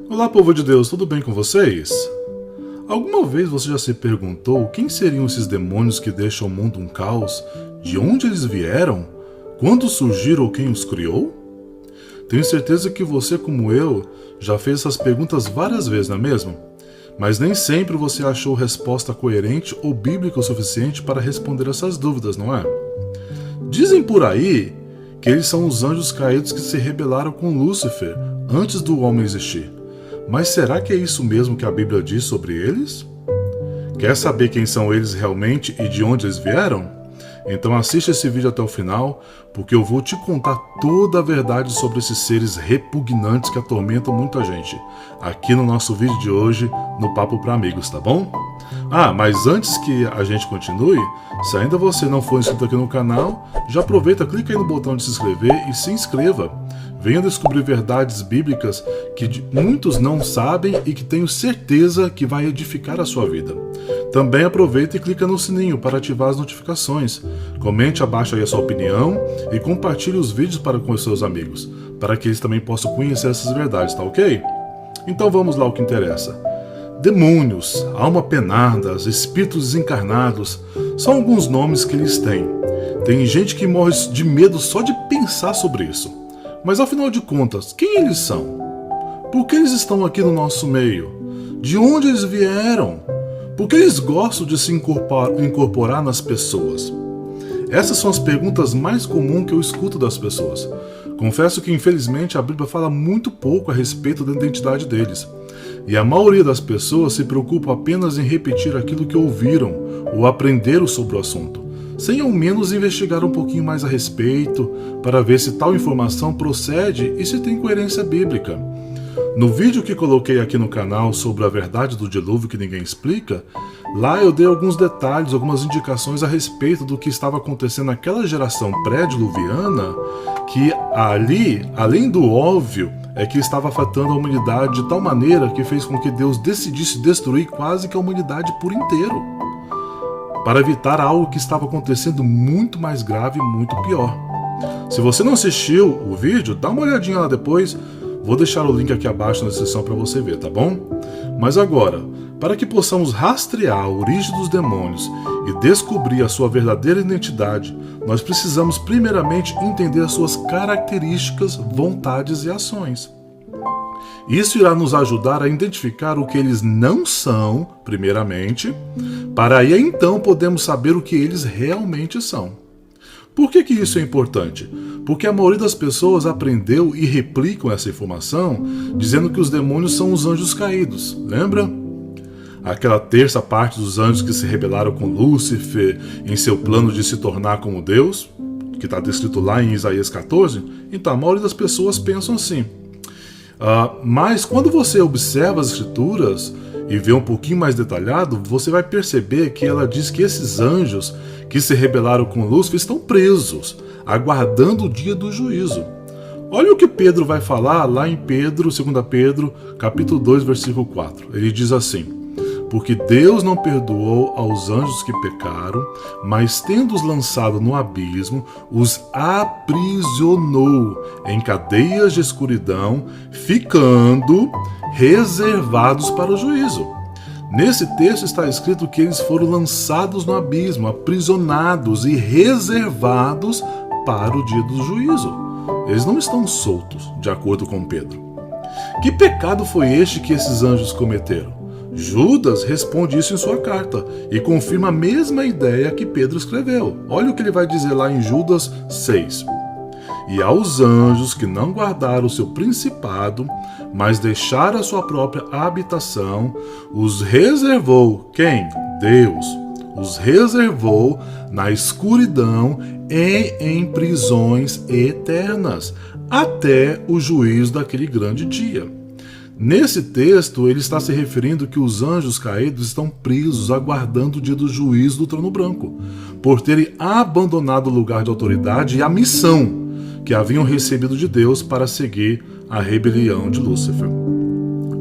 Olá, povo de Deus, tudo bem com vocês? Alguma vez você já se perguntou quem seriam esses demônios que deixam o mundo um caos? De onde eles vieram? Quando surgiram ou quem os criou? Tenho certeza que você, como eu, já fez essas perguntas várias vezes, não é mesmo? Mas nem sempre você achou resposta coerente ou bíblica o suficiente para responder essas dúvidas, não é? Dizem por aí que eles são os anjos caídos que se rebelaram com Lúcifer antes do homem existir. Mas será que é isso mesmo que a Bíblia diz sobre eles? Quer saber quem são eles realmente e de onde eles vieram? Então assista esse vídeo até o final, porque eu vou te contar toda a verdade sobre esses seres repugnantes que atormentam muita gente, aqui no nosso vídeo de hoje, no Papo para Amigos, tá bom? Mas antes que a gente continue, se ainda você não for inscrito aqui no canal, já aproveita, clica aí no botão de se inscrever e se inscreva. Venha descobrir verdades bíblicas que muitos não sabem e que tenho certeza que vai edificar a sua vida. Também aproveita e clica no sininho para ativar as notificações. Comente abaixo aí a sua opinião e compartilhe os vídeos com os seus amigos, para que eles também possam conhecer essas verdades, tá ok? Então vamos lá ao que interessa. Demônios, alma penadas, espíritos desencarnados, são alguns nomes que eles têm. Tem gente que morre de medo só de pensar sobre isso. Mas afinal de contas, quem eles são? Por que eles estão aqui no nosso meio? De onde eles vieram? Por que eles gostam de se incorporar nas pessoas? Essas são as perguntas mais comuns que eu escuto das pessoas. Confesso que infelizmente a Bíblia fala muito pouco a respeito da identidade deles. E a maioria das pessoas se preocupa apenas em repetir aquilo que ouviram ou aprenderam sobre o assunto, sem ao menos investigar um pouquinho mais a respeito para ver se tal informação procede e se tem coerência bíblica. No vídeo que coloquei aqui no canal sobre a verdade do dilúvio que ninguém explica, lá eu dei alguns detalhes, algumas indicações a respeito do que estava acontecendo naquela geração pré-diluviana, que ali, além do óbvio, é que estava afetando a humanidade de tal maneira que fez com que Deus decidisse destruir quase que a humanidade por inteiro, para evitar algo que estava acontecendo muito mais grave e muito pior. Se você não assistiu o vídeo, dá uma olhadinha lá depois, vou deixar o link aqui abaixo na descrição para você ver, tá bom? Mas agora, para que possamos rastrear a origem dos demônios e descobrir a sua verdadeira identidade, nós precisamos primeiramente entender as suas características, vontades e ações. Isso irá nos ajudar a identificar o que eles não são, primeiramente, para aí então podemos saber o que eles realmente são. Por que isso é importante? Porque a maioria das pessoas aprendeu e replicam essa informação dizendo que os demônios são os anjos caídos, lembra? Aquela terça parte dos anjos que se rebelaram com Lúcifer em seu plano de se tornar como Deus, que está descrito lá em Isaías 14, então a maioria das pessoas pensam assim. Mas quando você observa as escrituras e vê um pouquinho mais detalhado, você vai perceber que ela diz que esses anjos que se rebelaram com Lúcifer estão presos, aguardando o dia do juízo. Olha o que Pedro vai falar lá em 2 Pedro, capítulo 2, versículo 4. Ele diz assim: porque Deus não perdoou aos anjos que pecaram, mas tendo-os lançado no abismo, os aprisionou em cadeias de escuridão, ficando reservados para o juízo. Nesse texto está escrito que eles foram lançados no abismo, aprisionados e reservados para o dia do juízo. Eles não estão soltos, de acordo com Pedro. Que pecado foi este que esses anjos cometeram? Judas responde isso em sua carta e confirma a mesma ideia que Pedro escreveu. Olha o que ele vai dizer lá em Judas 6. E aos anjos que não guardaram o seu principado, mas deixaram a sua própria habitação, os reservou. Quem? Deus. Os reservou na escuridão e em prisões eternas, até o juízo daquele grande dia. Nesse texto, ele está se referindo que os anjos caídos estão presos, aguardando o dia do juízo do trono branco, por terem abandonado o lugar de autoridade e a missão que haviam recebido de Deus para seguir a rebelião de Lúcifer.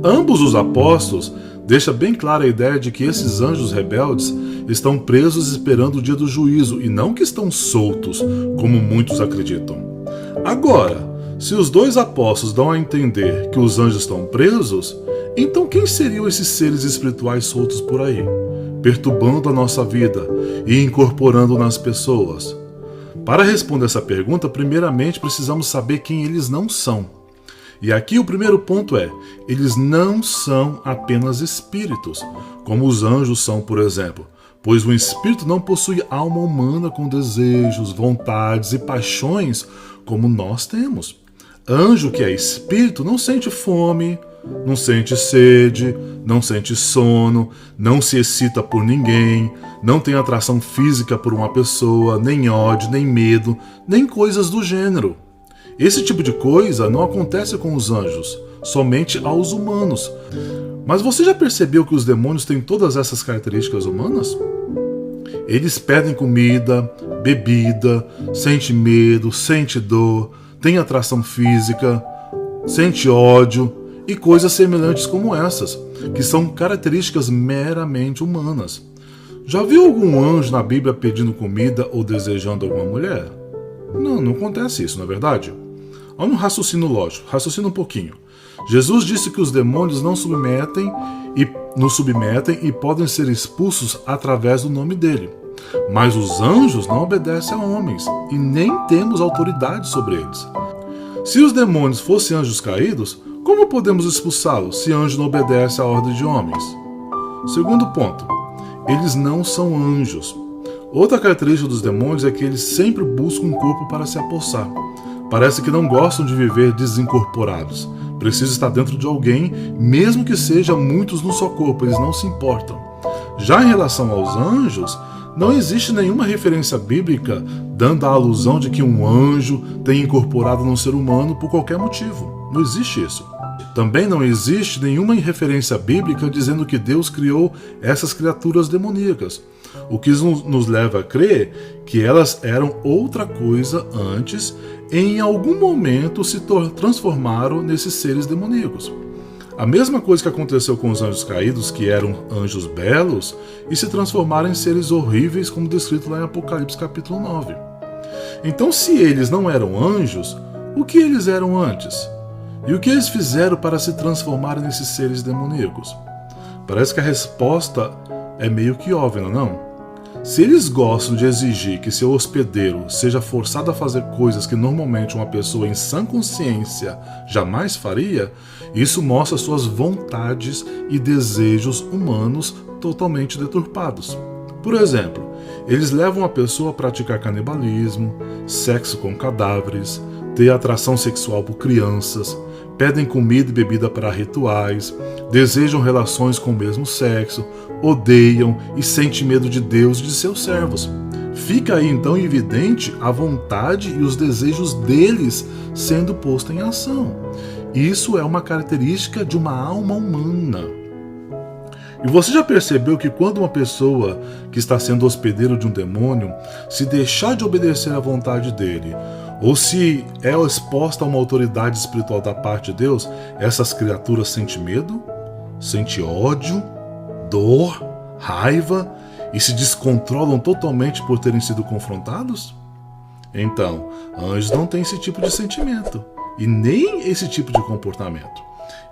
Ambos os apóstolos deixam bem clara a ideia de que esses anjos rebeldes estão presos esperando o dia do juízo e não que estão soltos, como muitos acreditam. Agora, Se os dois apóstolos dão a entender que os anjos estão presos, então quem seriam esses seres espirituais soltos por aí, perturbando a nossa vida e incorporando nas pessoas? Para responder essa pergunta, primeiramente precisamos saber quem eles não são. E aqui o primeiro ponto é: eles não são apenas espíritos, como os anjos são, por exemplo, pois o espírito não possui alma humana com desejos, vontades e paixões como nós temos. Anjo, que é espírito, não sente fome, não sente sede, não sente sono, não se excita por ninguém, não tem atração física por uma pessoa, nem ódio, nem medo, nem coisas do gênero. Esse tipo de coisa não acontece com os anjos, somente aos humanos. Mas você já percebeu que os demônios têm todas essas características humanas? Eles pedem comida, bebida, sente medo, sente dor, tem atração física, sente ódio e coisas semelhantes como essas, que são características meramente humanas. Já viu algum anjo na Bíblia pedindo comida ou desejando alguma mulher? Não acontece isso, não é verdade? Olha um raciocínio lógico, raciocina um pouquinho. Jesus disse que os demônios nos submetem e podem ser expulsos através do nome dele. Mas os anjos não obedecem a homens e nem temos autoridade sobre eles. Se os demônios fossem anjos caídos, como podemos expulsá-los se anjo não obedece à ordem de homens? Segundo ponto, eles não são anjos. Outra característica dos demônios é que eles sempre buscam um corpo para se apossar. Parece que não gostam de viver desincorporados. Precisam estar dentro de alguém, mesmo que sejam muitos no seu corpo, eles não se importam. Já em relação aos anjos, não existe nenhuma referência bíblica dando a alusão de que um anjo tenha incorporado num ser humano por qualquer motivo. Não existe isso. Também não existe nenhuma referência bíblica dizendo que Deus criou essas criaturas demoníacas, o que nos leva a crer que elas eram outra coisa antes e em algum momento se transformaram nesses seres demoníacos. A mesma coisa que aconteceu com os anjos caídos, que eram anjos belos, e se transformaram em seres horríveis, como descrito lá em Apocalipse capítulo 9. Então, se eles não eram anjos, o que eles eram antes? E o que eles fizeram para se transformarem nesses seres demoníacos? Parece que a resposta é meio que óbvia, não? Se eles gostam de exigir que seu hospedeiro seja forçado a fazer coisas que normalmente uma pessoa em sã consciência jamais faria, isso mostra suas vontades e desejos humanos totalmente deturpados. Por exemplo, eles levam a pessoa a praticar canibalismo, sexo com cadáveres, ter atração sexual por crianças, pedem comida e bebida para rituais, desejam relações com o mesmo sexo, odeiam e sentem medo de Deus e de seus servos. Fica aí então evidente a vontade e os desejos deles sendo posto em ação. Isso é uma característica de uma alma humana. E você já percebeu que quando uma pessoa que está sendo hospedeiro de um demônio se deixar de obedecer à vontade dele, ou se é exposta a uma autoridade espiritual da parte de Deus, essas criaturas sentem medo, sentem ódio, dor, raiva e se descontrolam totalmente por terem sido confrontados? Então, anjos não têm esse tipo de sentimento e nem esse tipo de comportamento.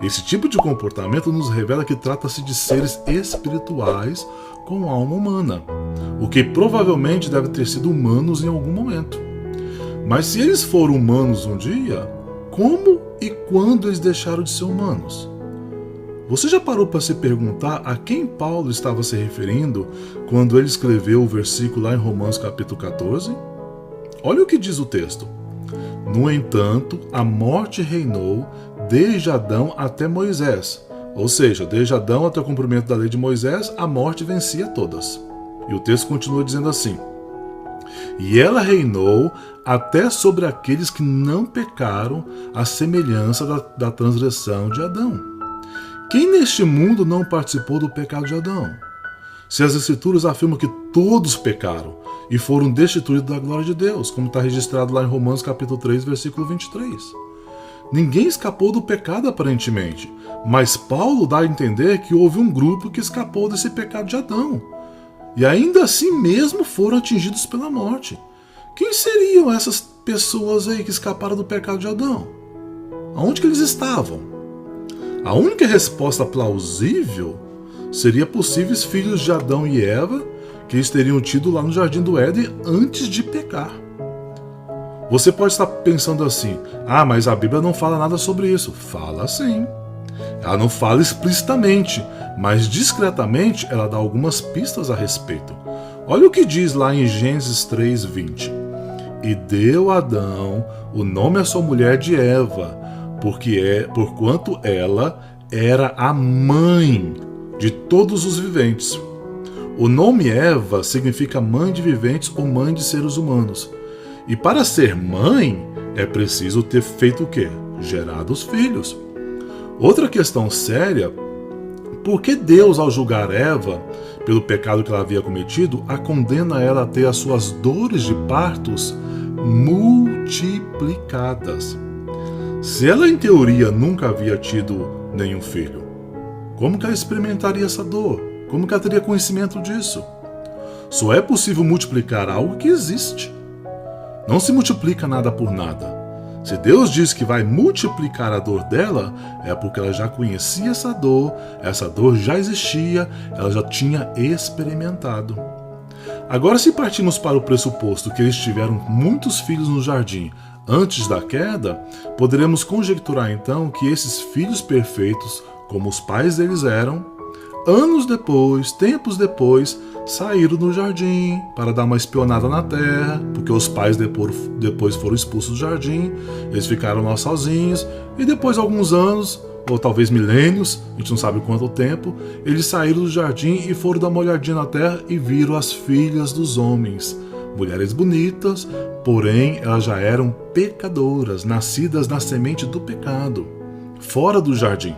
Esse tipo de comportamento nos revela que trata-se de seres espirituais com alma humana, o que provavelmente deve ter sido humanos em algum momento. Mas se eles foram humanos um dia, como e quando eles deixaram de ser humanos? Você já parou para se perguntar a quem Paulo estava se referindo quando ele escreveu o versículo lá em Romanos capítulo 14? Olha o que diz o texto. No entanto, a morte reinou desde Adão até Moisés. Ou seja, desde Adão até o cumprimento da lei de Moisés, a morte vencia todas. E o texto continua dizendo assim: e ela reinou até sobre aqueles que não pecaram, à semelhança da transgressão de Adão. Quem neste mundo não participou do pecado de Adão? Se as Escrituras afirmam que todos pecaram e foram destituídos da glória de Deus, como está registrado lá em Romanos capítulo 3, versículo 23. Ninguém escapou do pecado aparentemente, mas Paulo dá a entender que houve um grupo que escapou desse pecado de Adão. E ainda assim mesmo foram atingidos pela morte. Quem seriam essas pessoas aí que escaparam do pecado de Adão? Aonde que eles estavam? A única resposta plausível seria possíveis filhos de Adão e Eva que eles teriam tido lá no Jardim do Éden antes de pecar. Você pode estar pensando assim, mas a Bíblia não fala nada sobre isso. Fala sim. Ela não fala explicitamente, mas discretamente ela dá algumas pistas a respeito. Olha o que diz lá em Gênesis 3:20. E deu a Adão o nome à sua mulher de Eva, porquanto ela era a mãe de todos os viventes. O nome Eva significa mãe de viventes ou mãe de seres humanos. E para ser mãe, é preciso ter feito o quê? Gerado os filhos. Outra questão séria, por que Deus, ao julgar Eva pelo pecado que ela havia cometido, a condena ela a ter as suas dores de partos multiplicadas? Se ela, em teoria, nunca havia tido nenhum filho, como que ela experimentaria essa dor? Como que ela teria conhecimento disso? Só é possível multiplicar algo que existe. Não se multiplica nada por nada. Se Deus diz que vai multiplicar a dor dela, é porque ela já conhecia essa dor já existia, ela já tinha experimentado. Agora, se partimos para o pressuposto que eles tiveram muitos filhos no jardim antes da queda, poderemos conjecturar então que esses filhos perfeitos, como os pais deles eram, anos depois, tempos depois, saíram do jardim para dar uma espionada na terra, porque os pais depois foram expulsos do jardim, eles ficaram lá sozinhos, e depois de alguns anos, ou talvez milênios, a gente não sabe quanto tempo, eles saíram do jardim e foram dar uma olhadinha na terra e viram as filhas dos homens, mulheres bonitas, porém elas já eram pecadoras, nascidas na semente do pecado, fora do jardim.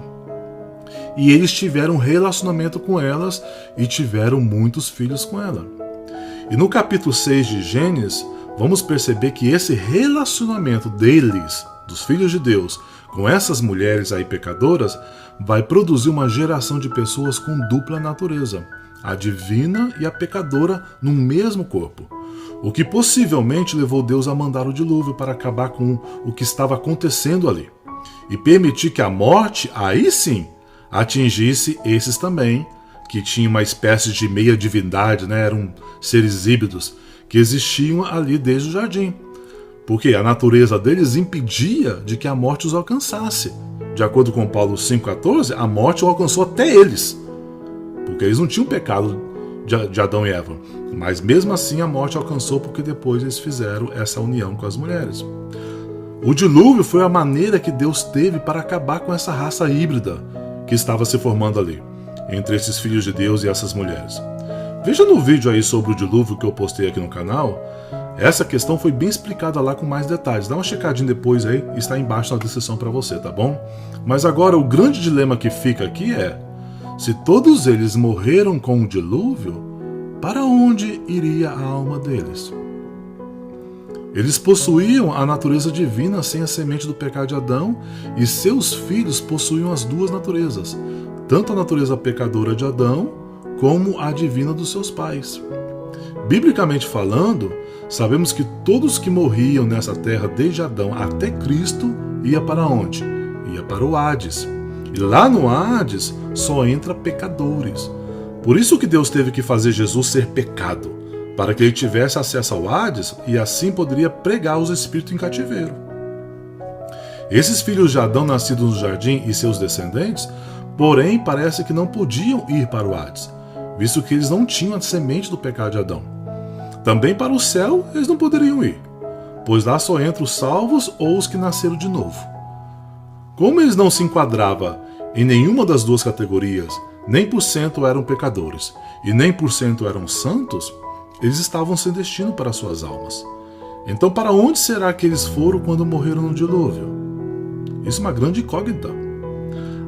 E eles tiveram relacionamento com elas e tiveram muitos filhos com ela. E no capítulo 6 de Gênesis, vamos perceber que esse relacionamento deles, dos filhos de Deus, com essas mulheres aí pecadoras, vai produzir uma geração de pessoas com dupla natureza, a divina e a pecadora no mesmo corpo. O que possivelmente levou Deus a mandar o dilúvio para acabar com o que estava acontecendo ali. E permitir que a morte, aí sim, atingisse esses também, que tinham uma espécie de meia divindade, eram seres híbridos, que existiam ali desde o jardim. Porque a natureza deles impedia de que a morte os alcançasse. De acordo com Paulo 5,14, a morte alcançou até eles, porque eles não tinham pecado de Adão e Eva. Mas mesmo assim a morte alcançou, porque depois eles fizeram essa união com as mulheres. O dilúvio foi a maneira que Deus teve para acabar com essa raça híbrida que estava se formando ali, entre esses filhos de Deus e essas mulheres. Veja no vídeo aí sobre o dilúvio que eu postei aqui no canal, essa questão foi bem explicada lá com mais detalhes. Dá uma checadinha depois aí, está embaixo na descrição para você, tá bom? Mas agora o grande dilema que fica aqui é, se todos eles morreram com o dilúvio, para onde iria a alma deles? Eles possuíam a natureza divina sem a semente do pecado de Adão, e seus filhos possuíam as duas naturezas, tanto a natureza pecadora de Adão, como a divina dos seus pais. Biblicamente falando, sabemos que todos que morriam nessa terra desde Adão até Cristo ia para onde? Ia para o Hades. E lá no Hades só entra pecadores. Por isso que Deus teve que fazer Jesus ser pecado, para que ele tivesse acesso ao Hades e assim poderia pregar os espíritos em cativeiro. Esses filhos de Adão nascidos no jardim e seus descendentes, porém, parece que não podiam ir para o Hades, visto que eles não tinham a semente do pecado de Adão. Também para o céu eles não poderiam ir, pois lá só entram os salvos ou os que nasceram de novo. Como eles não se enquadravam em nenhuma das duas categorias, nem por cento eram pecadores e nem por cento eram santos, eles estavam sem destino para suas almas. Então, para onde será que eles foram quando morreram no dilúvio? Isso é uma grande incógnita.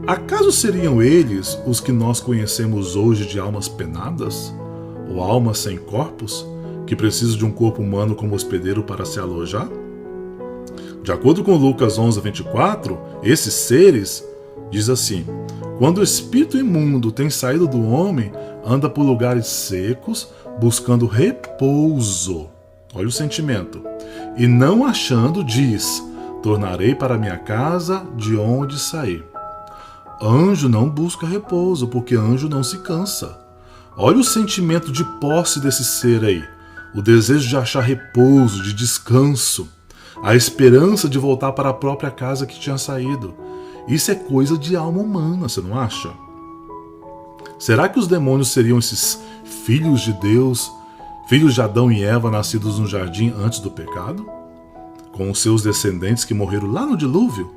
Acaso seriam eles os que nós conhecemos hoje de almas penadas? Ou almas sem corpos, que precisam de um corpo humano como hospedeiro para se alojar? De acordo com Lucas 11:24, esses seres, diz assim: quando o espírito imundo tem saído do homem, anda por lugares secos, buscando repouso. Olha o sentimento. E não achando, diz: tornarei para minha casa de onde saí. Anjo não busca repouso, porque anjo não se cansa. Olha o sentimento de posse desse ser aí. O desejo de achar repouso, de descanso. A esperança de voltar para a própria casa que tinha saído. Isso é coisa de alma humana, você não acha? Será que os demônios seriam esses filhos de Deus, filhos de Adão e Eva, nascidos no jardim antes do pecado? Com os seus descendentes que morreram lá no dilúvio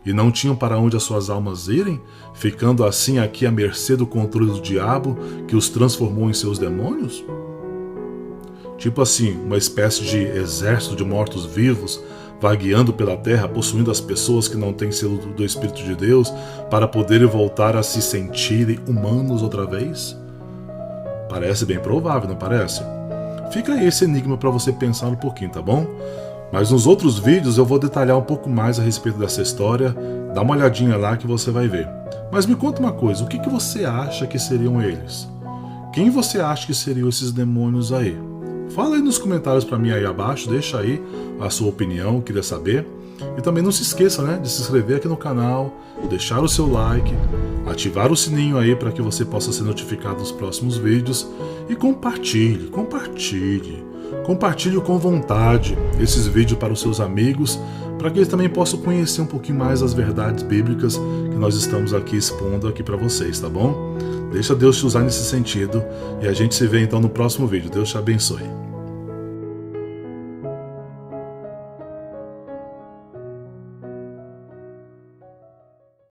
e não tinham para onde as suas almas irem, ficando assim aqui à mercê do controle do diabo que os transformou em seus demônios? Tipo assim, uma espécie de exército de mortos-vivos vagueando pela terra, possuindo as pessoas que não têm selo do Espírito de Deus para poderem voltar a se sentirem humanos outra vez? Parece bem provável, não parece? Fica aí esse enigma para você pensar um pouquinho, tá bom? Mas nos outros vídeos eu vou detalhar um pouco mais a respeito dessa história. Dá uma olhadinha lá que você vai ver. Mas me conta uma coisa, o que você acha que seriam eles? Quem você acha que seriam esses demônios aí? Fala aí nos comentários para mim aí abaixo, deixa aí a sua opinião, queria saber. E também não se esqueça, né, de se inscrever aqui no canal, deixar o seu like, ativar o sininho aí para que você possa ser notificado dos próximos vídeos e compartilhe com vontade esses vídeos para os seus amigos, para que eles também possam conhecer um pouquinho mais as verdades bíblicas que nós estamos aqui expondo aqui para vocês, tá bom? Deixa Deus te usar nesse sentido e a gente se vê então no próximo vídeo. Deus te abençoe.